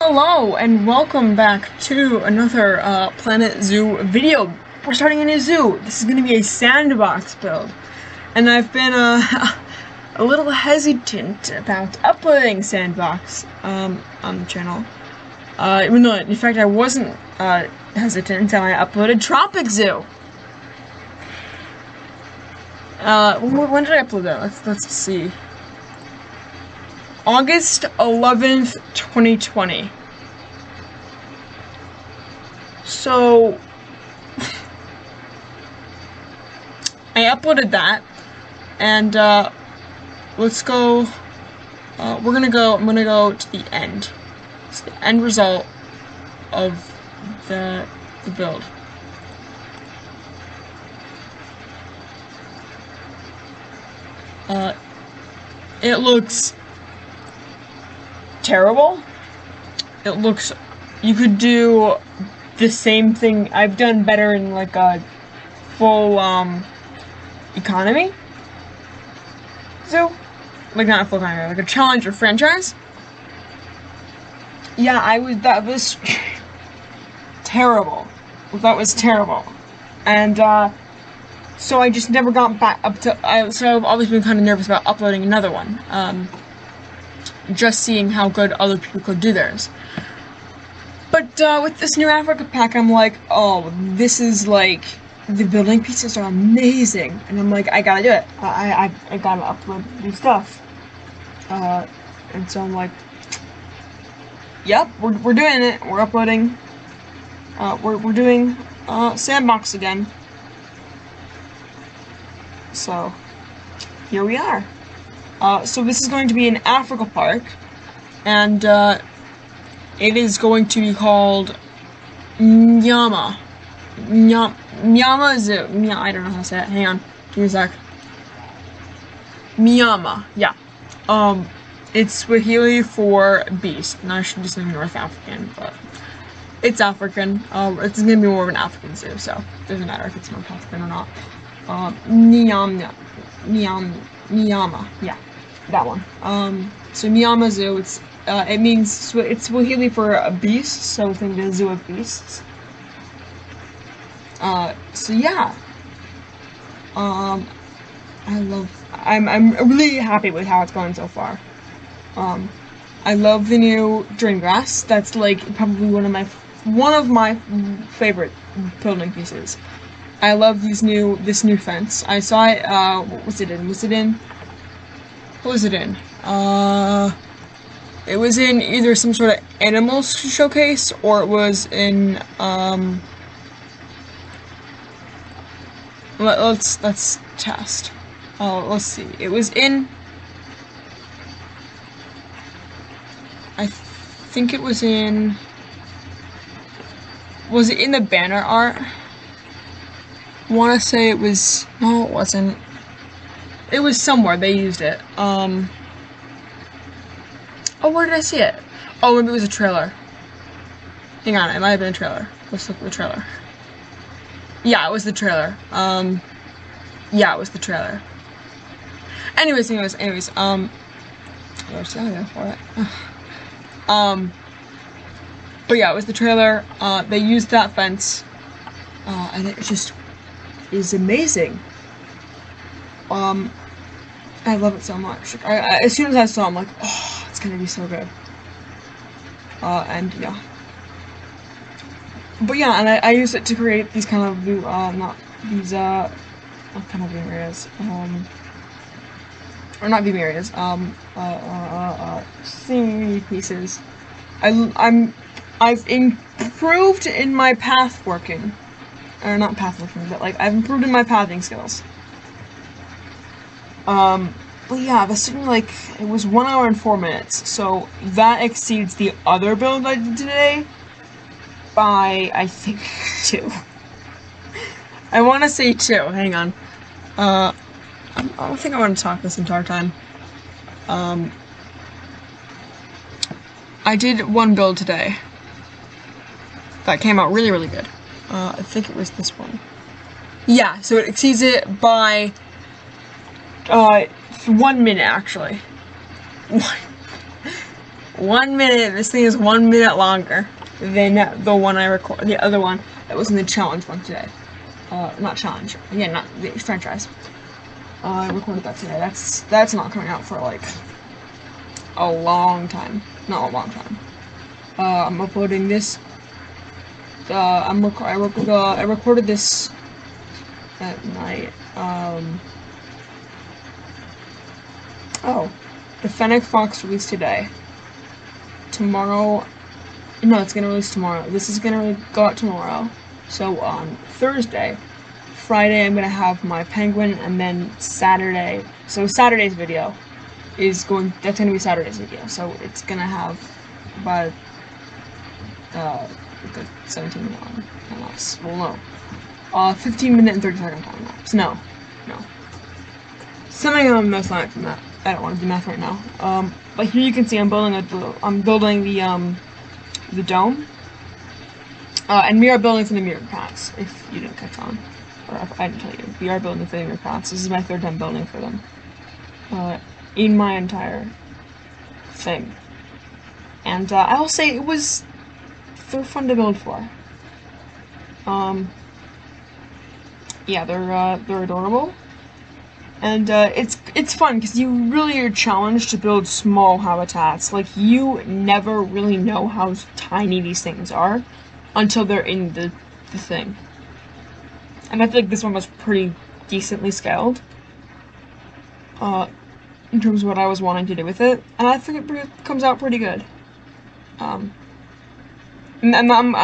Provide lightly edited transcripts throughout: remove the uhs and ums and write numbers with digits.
Hello and welcome back to another Planet Zoo video. We're starting a new zoo. This is going to be a sandbox build, and I've been a little hesitant about uploading sandbox on the channel. Even though, in fact, I wasn't hesitant until I uploaded Tropic Zoo. When did I upload that? Let's see. August 11th, 2020. So, I uploaded that, and, let's go, I'm gonna go to the end. It's the end result of the build. It looks terrible. It looks, you could do the same thing. I've done better in like a full economy zoo, like not a full economy, like a challenger franchise. Yeah, that was terrible. That was terrible, and so I just never got back up to. So I've always been kind of nervous about uploading another one. Just seeing how good other people could do theirs. But with this new Africa pack, I'm like, oh, this is like, the building pieces are amazing, and I'm like, I gotta do it. I gotta upload new stuff. And so I'm like, yep, we're doing it. We're uploading. We're doing sandbox again. So here we are. So this is going to be an Africa park, and it is going to be called Nyama Zoo. I don't know how to say it. Hang on, give me a sec. Nyama, yeah. It's Swahili for beast, and I should be saying North African, but it's African. It's gonna be more of an African zoo, so it doesn't matter if it's North African or not. Nyama, yeah, that one. So Nyama Zoo, it means, it's Swahili for a beast, so think of a zoo of beasts. So yeah. I'm really happy with how it's going so far. I love the new drain grass. That's like probably one of my favorite building pieces. I love this new fence. I saw it, what was it in? What was it in? It was in either some sort of animal showcase, or it was in, let's test. Let's see. It was in, I think it was in, was it in the banner art? I want to say it was, no it wasn't. It was somewhere they used it. Oh, where did I see it? Oh, maybe it was a trailer. Hang on, it might have been a trailer. Let's look at the trailer. Yeah, it was the trailer. Yeah, it was the trailer. Anyways, there's there for it. But yeah, it was the trailer. They used that fence, and it just is amazing. I love it so much. As soon as I saw it, I'm like, oh, it's gonna be so good. And yeah. But yeah, and I use it to create these kind of new, not kind of beam areas, or not beam areas, scenery pieces. I've improved in my path working, or not path working, but like, I've improved in my pathing skills. But yeah, this took me like, it was 1 hour and 4 minutes, so that exceeds the other build I did today by, I think, 2. I want to say 2, hang on. I don't think I want to talk this entire time. I did one build today that came out really, really good. I think it was this one. Yeah, so it exceeds it by 1 minute, actually. 1 minute. This thing is 1 minute longer than the one I record. The other one that was in the challenge one today. Not challenge. Yeah, not the franchise. I recorded that today. That's not coming out for like a long time. Not a long time. I'm uploading this. I recorded this at night. Oh, the Fennec Fox released today. Tomorrow, no, it's gonna release tomorrow. This is gonna go out tomorrow. So on Thursday, Friday, I'm gonna have my penguin, and then Saturday. So Saturday's video is going. That's gonna be Saturday's video. So it's gonna have about 17 minute time lapse. Well, no, 15 minute and 30-second time lapse. No. Something on most line from that. I don't want to do math right now. But here you can see I'm building the dome. And we are building for the mirror paths, if you didn't catch on. Or if I didn't tell you. We are building for the mirror paths. This is my 3rd time building for them. In my entire thing. And I will say they're fun to build for. Yeah, they're adorable. And it's fun because you really are challenged to build small habitats. Like, you never really know how tiny these things are until they're in the thing. And I feel like this one was pretty decently scaled in terms of what I was wanting to do with it, and I think it comes out pretty good. And I'm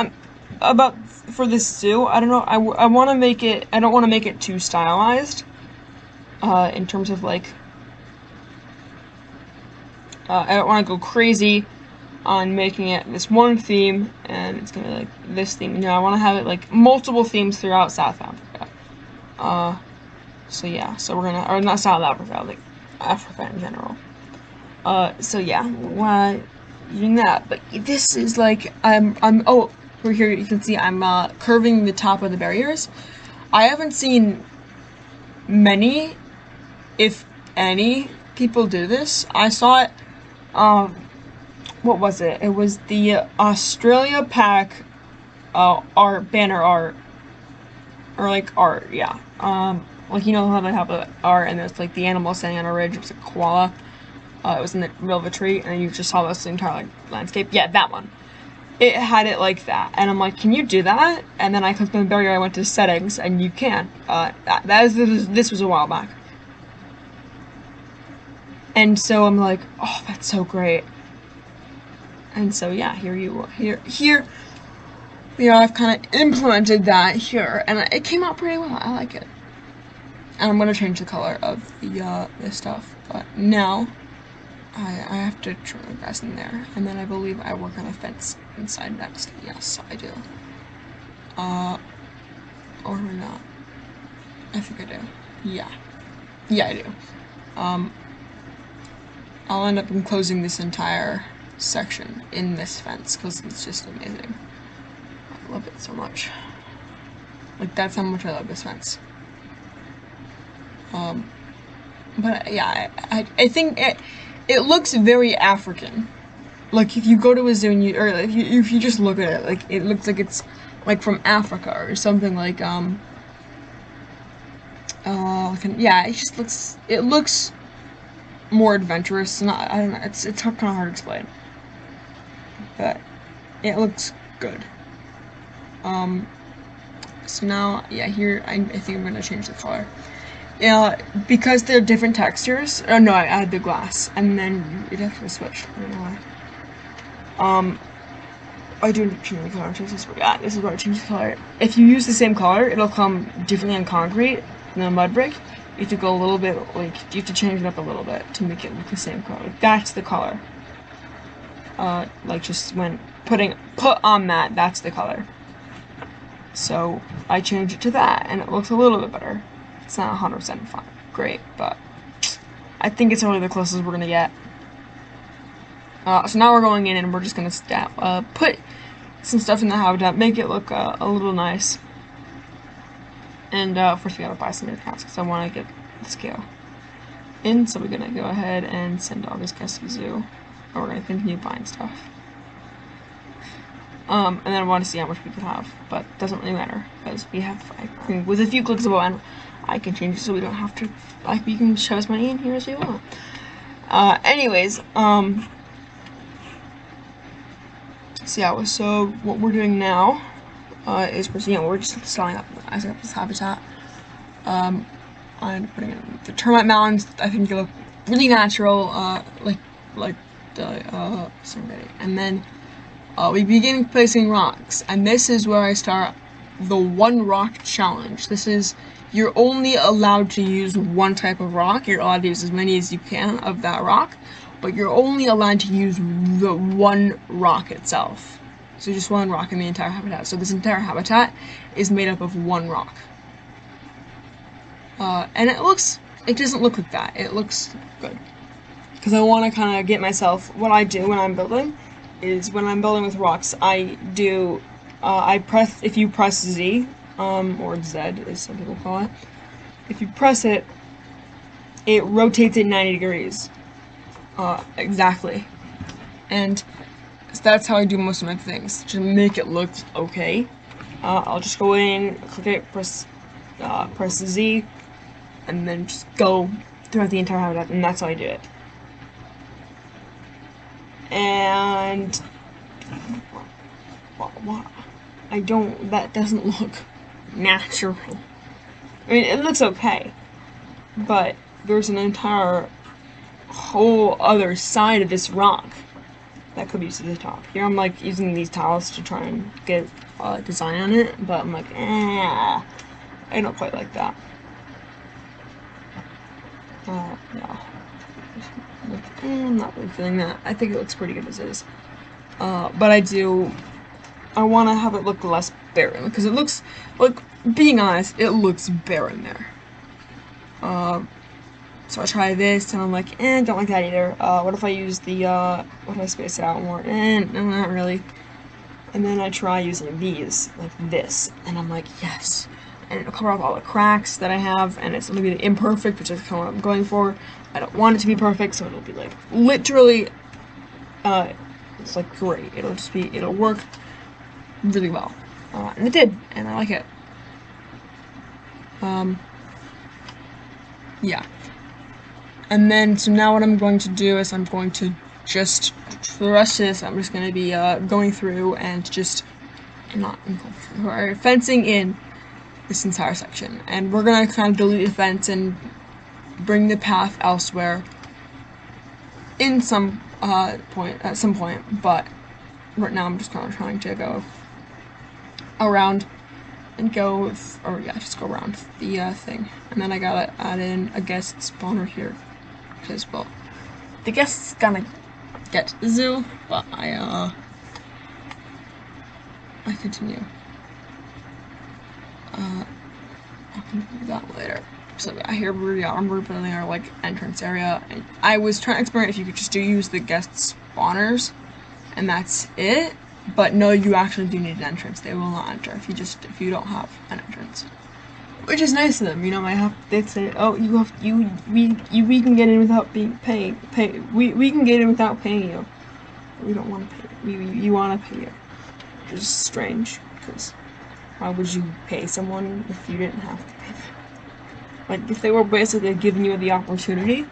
about for this zoo. I don't know. I want to make it. I don't want to make it too stylized. In terms of like, I don't want to go crazy on making it this one theme, and it's gonna be like this theme. I want to have it like multiple themes throughout South Africa. So yeah, so we're gonna, or not South Africa, like Africa in general. So yeah, why doing that? But this is like, oh, over here you can see I'm curving the top of the barriers. I haven't seen many, if any, people do this. I saw it, what was it? It was the Australia Pack art, banner art, or like art, yeah. Like, you know how they have the art and there's like the animal standing on a ridge. It was a koala. It was in the middle of a tree, and you just saw this entire like landscape. Yeah, that one. It had it like that, and I'm like, can you do that? And then I clicked on the barrier, I went to settings, and you can. This was a while back. And so I'm like, oh, that's so great. And so yeah, here I've kind of implemented that here, and it came out pretty well. I like it. And I'm gonna change the color of the this stuff, but now I have to trim the grass in there, and then I believe I work on a fence inside next. Yes, I do. Or not. I think I do. Yeah. Yeah, I do. I'll end up enclosing this entire section in this fence, because it's just amazing. I love it so much. Like, that's how much I love this fence. But yeah, I think it looks very African. Like, if you go to a zoo and if you just look at it, like, it looks like it's like from Africa or something, like yeah, it looks more adventurous. Not, I don't know, it's kind of hard to explain, but it looks good. So now, yeah, here I think I'm gonna change the color. Yeah, because they're different textures. Oh no, I added the glass, and then you'd have to switch. I don't know why. I do change the color. Yeah, this is where I change the color. If you use the same color, it'll come differently on concrete than a mud brick. You have to go a little bit, like, you have to change it up a little bit to make it look the same color. That's the color. Like, just when put on that, that's the color. So I changed it to that, and it looks a little bit better. It's not 100% fine, great, but I think it's really the closest we're gonna get. So now we're going in, and we're just gonna put some stuff in the habitat, make it look a little nice. And first we gotta buy some cats, because I want to get the scale in. So we're gonna go ahead and send all these guys to the zoo. and we're gonna continue buying stuff. And then I want to see how much we could have, but it doesn't really matter because we have. With a few clicks of a button, I can change it so we don't have to. Like, we can shove as money in here as we want. Anyways, so yeah, so what we're doing now is we're just selling up this habitat. I'm putting in the termite mounds. I think they look really natural, like the somebody. And then we begin placing rocks, and this is where I start the one rock challenge. This is, you're only allowed to use one type of rock. You're allowed to use as many as you can of that rock, but you're only allowed to use the one rock itself. So just one rock in the entire habitat. So this entire habitat is made up of one rock. And it doesn't look like that. It looks good. Because I want to kind of get myself, what I do when I'm building is, when I'm building with rocks, I do, if you press Z, or Z as some people call it, if you press it, it rotates it 90 degrees. Exactly. And so that's how I do most of my things, to make it look okay. I'll just go in, click it, press Z, and then just go throughout the entire habitat, and that's how I do it. And that doesn't look natural. I mean, it looks okay, but there's an entire whole other side of this rock that could be used at the top. Here I'm like using these tiles to try and get a design on it, but I'm like, I don't quite like that. Yeah. I'm not really feeling that. I think it looks pretty good as is. But I want to have it look less barren, because it looks, like, being honest, it looks barren there. So I try this, and I'm like, don't like that either. What if I use the, what if I space it out more? No, not really. And then I try using these, like this, and I'm like, yes. And it'll cover up all the cracks that I have, and it's gonna be imperfect, which is kind of what I'm going for. I don't want it to be perfect, so it'll be like, literally, it's like great. It'll work really well. And it did, and I like it. Yeah. And then, so now what I'm going to do is I'm going to just, for the rest of this, I'm just going to be going through and just, fencing in this entire section. And we're going to kind of delete the fence and bring the path elsewhere in some at some point, but right now I'm just kind of trying to go around and just go around the thing. And then I gotta add in a guest spawner here, because, well, the guest's gonna get to the zoo, but I continue. I can do that later. So I hear we're building our, like, entrance area, and I was trying to experiment if you could just use the guest spawners, and that's it. But no, you actually do need an entrance. They will not enter if you don't have an entrance. Which is nice of them, you know. They say, oh, we can get in without being paid. We can get in without paying you. We don't want to pay you. You want to pay you. Which is strange, because why would you pay someone if you didn't have to pay them? Like, if they were basically giving you the opportunity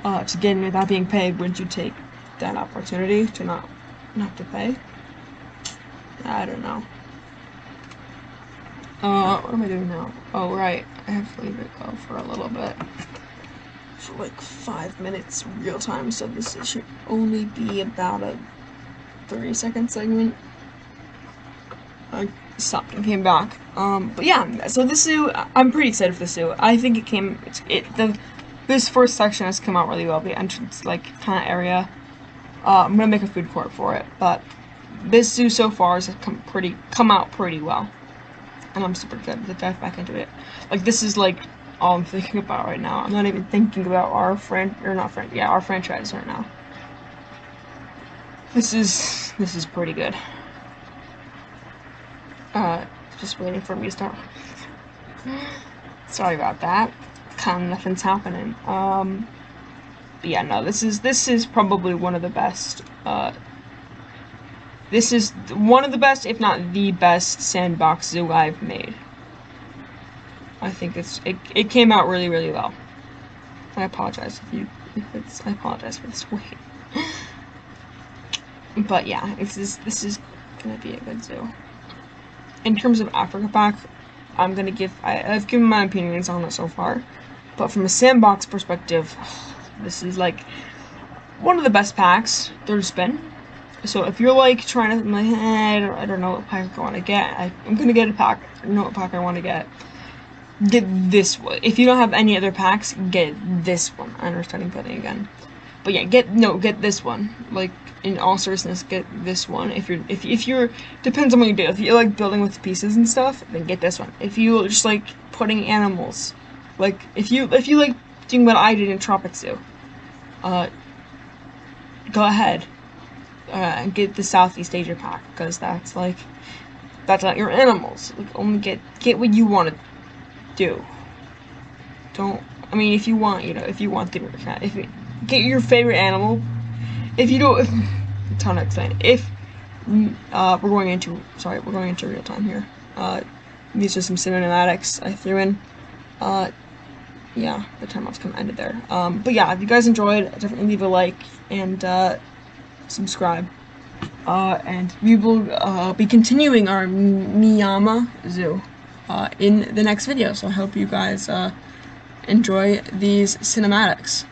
to get in without being paid, would you take that opportunity to not have to pay? I don't know. What am I doing now? Oh, right. I have to leave it go for a little bit. For like 5 minutes real time, so this should only be about a 30-second segment. I stopped and came back. But yeah, so the zoo, I'm pretty excited for the zoo. I think this first section has come out really well, the entrance, like, kind of area. I'm gonna make a food court for it, but this zoo so far has come out pretty well. And I'm super excited to dive back into it. Like, this is, like, all I'm thinking about right now. I'm not even thinking about our franchise right now. This is pretty good. Just waiting for me to start. Sorry about that. Kind of nothing's happening. But yeah, no, this is probably one of the best. This is one of the best, if not the best, sandbox zoo I've made. I think it came out really, really well. I apologize I apologize for this wait. But yeah, this is gonna be a good zoo. In terms of Africa Pack, I've given my opinions on it so far, but from a sandbox perspective, this is like one of the best packs there's been. So if you're like trying to like, I don't know what pack I want to get, I'm gonna get a pack. I know what pack I want to get. Get this one. If you don't have any other packs, get this one. I understand putting again, but yeah, get this one. Like in all seriousness, get this one. If you're depends on what you do. If you like building with pieces and stuff, then get this one. If you just like putting animals, like if you like doing what I did in Tropic Zoo, go ahead and get the Southeast Asia pack, because that's not your animals. Like, only get what you want to do. Don't. I mean, if you want, if you want the cat, get your favorite animal. If you don't, ton of explain. If we're going into real time here. These are some cinematics I threw in. Yeah, the time lapse kind of ended there. But yeah, if you guys enjoyed, definitely leave a like and subscribe. And we will be continuing our Miyama Zoo in the next video. So I hope you guys enjoy these cinematics.